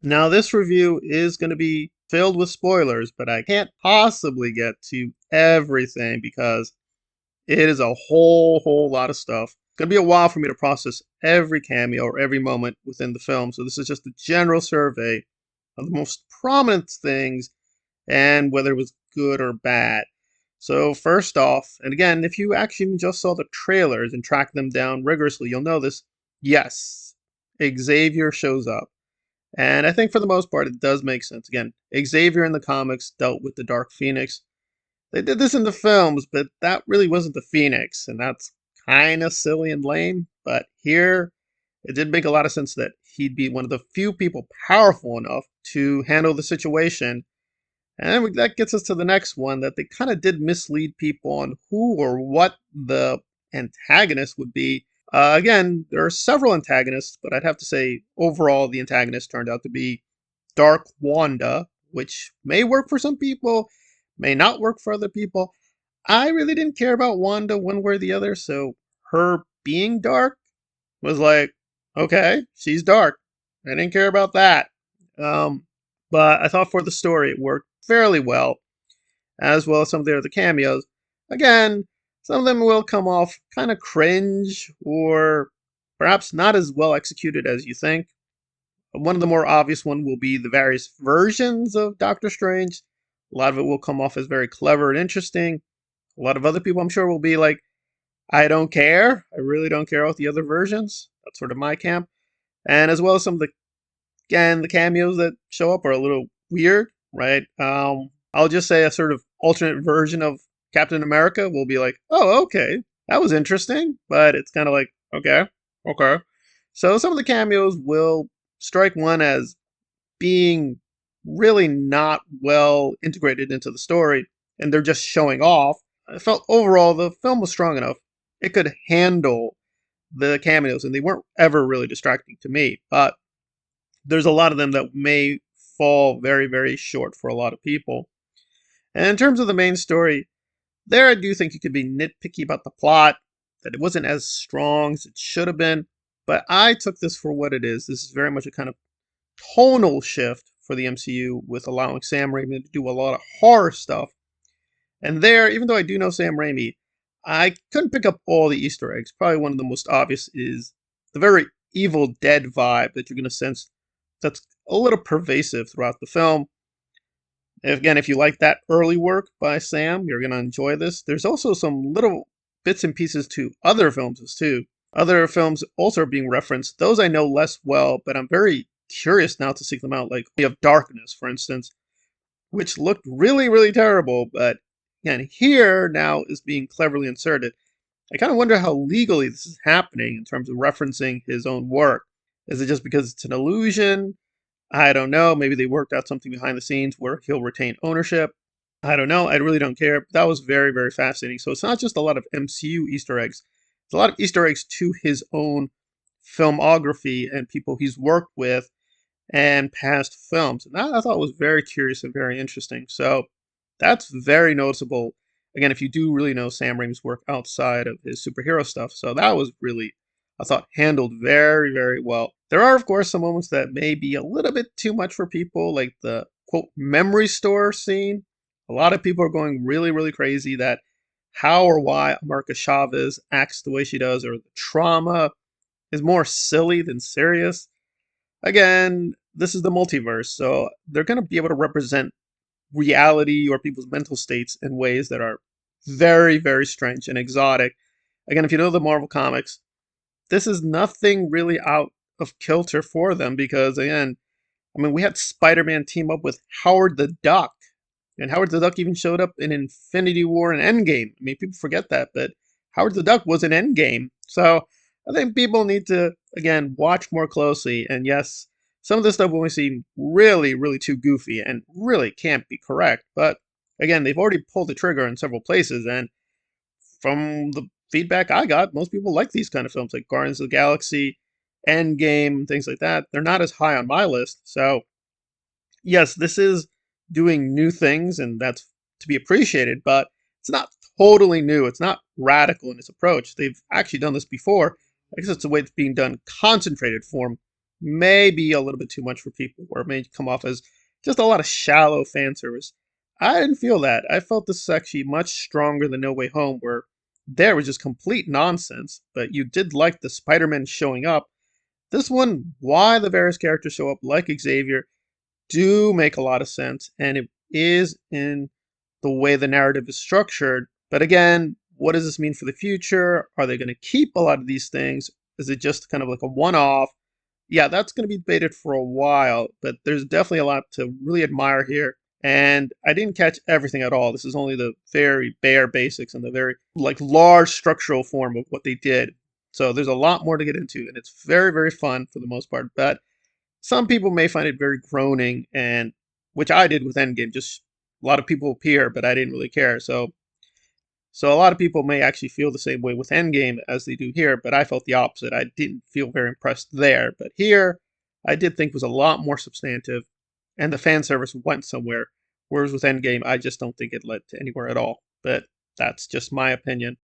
Now, this review is going to be filled with spoilers, but I can't possibly get to everything because it is a whole lot of stuff. It's going to be a while for me to process every cameo or every moment within the film, so this is just a general survey of the most prominent things and whether it was good or bad. So, first off, and again, if you actually just saw the trailers and track them down rigorously, you'll know this. Yes, Xavier shows up. And I think for the most part, it does make sense. Again, Xavier in the comics dealt with the Dark Phoenix. They did this in the films, but that really wasn't the Phoenix, and that's kind of silly and lame. But here, it did make a lot of sense that he'd be one of the few people powerful enough to handle the situation. And that gets us to the next one that they kind of did mislead people on who or what the antagonist would be. Again, there are several antagonists, but I'd have to say overall the antagonist turned out to be Dark Wanda, which may work for some people, may not work for other people. I really didn't care about Wanda one way or the other, so her being dark was like, okay, she's dark. I didn't care about that. Um, but I thought for the story it worked fairly well as some of the other cameos. Again, some of them will come off kind of cringe or perhaps not as well executed as you think. One of the more obvious one will be the various versions of Doctor Strange. A lot of it will come off as very clever and interesting. A lot of other people, I'm sure, will be like, I don't care. I really don't care about the other versions. That's sort of my camp. And as well as some of the cameos that show up are a little weird, right? I'll just say a sort of alternate version of Captain America will be like, oh, okay, that was interesting, but it's kind of like, okay. So some of the cameos will strike one as being really not well integrated into the story, and they're just showing off. I felt overall the film was strong enough. It could handle the cameos, and they weren't ever really distracting to me, but there's a lot of them that may fall very short for a lot of people. And in terms of the main story, there I do think you could be nitpicky about the plot, that it wasn't as strong as it should have been, but I took this for what it is. This is very much a kind of tonal shift for the MCU with allowing Sam Raimi to do a lot of horror stuff. And there, even though I do know Sam Raimi, I couldn't pick up all the Easter eggs. Probably one of the most obvious is the very Evil Dead vibe that you're going to sense that's a little pervasive throughout the film. Again, if you like that early work by Sam, you're going to enjoy this. There's also some little bits and pieces to other films too. Other films also are being referenced. Those I know less well, but I'm very curious now to seek them out. Like we have Darkness, for instance, which looked really terrible, but again, here now is being cleverly inserted. I kind of wonder how legally this is happening in terms of referencing his own work. Is it just because it's an illusion? I don't know. Maybe they worked out something behind the scenes where he'll retain ownership. I don't know. I really don't care. But that was very fascinating. So it's not just a lot of MCU Easter eggs. It's a lot of Easter eggs to his own filmography and people he's worked with and past films. And that I thought was very curious and very interesting. So that's very noticeable. Again, if you do really know Sam Raimi's work outside of his superhero stuff. So that was really, I thought, handled very well. There are, of course, some moments that may be a little bit too much for people, like the quote memory store scene. A lot of people are going really crazy that how or why America Chavez acts the way she does, or the trauma is more silly than serious. Again, this is the multiverse, so they're going to be able to represent reality or people's mental states in ways that are very strange and exotic. Again, if you know the Marvel comics, this is nothing really out of kilter for them because, again, I mean, we had Spider-Man team up with Howard the Duck, and Howard the Duck even showed up in Infinity War and Endgame. I mean, people forget that, but Howard the Duck was in Endgame. So I think people need to, again, watch more closely. And yes, some of this stuff will seem really too goofy and really can't be correct. But again, they've already pulled the trigger in several places, and from the feedback I got, most people like these kind of films, like Guardians of the Galaxy, Endgame, things like that. They're not as high on my list. So, yes, this is doing new things, and that's to be appreciated, but it's not totally new. It's not radical in its approach. They've actually done this before. I guess it's the way it's being done, concentrated form may be a little bit too much for people, or it may come off as just a lot of shallow fan service. I didn't feel that. I felt this is actually much stronger than No Way Home, where there was just complete nonsense, but you did like the Spider-Man showing up. This one, why the various characters show up, like Xavier, do make a lot of sense, and it is in the way the narrative is structured. But again, what does this mean for the future? Are they going to keep a lot of these things? Is it just kind of like a one off? Yeah, that's going to be debated for a while, but there's definitely a lot to really admire here. And I didn't catch everything at all. This is only the very bare basics and the very like large structural form of what they did. So there's a lot more to get into, and it's very, very fun for the most part. But some people may find it very groaning, and which I did with Endgame. Just a lot of people appear, but I didn't really care. So a lot of people may actually feel the same way with Endgame as they do here, but I felt the opposite. I didn't feel very impressed there, but here I did think was a lot more substantive, and the fan service went somewhere. Whereas with Endgame, I just don't think it led to anywhere at all. But that's just my opinion.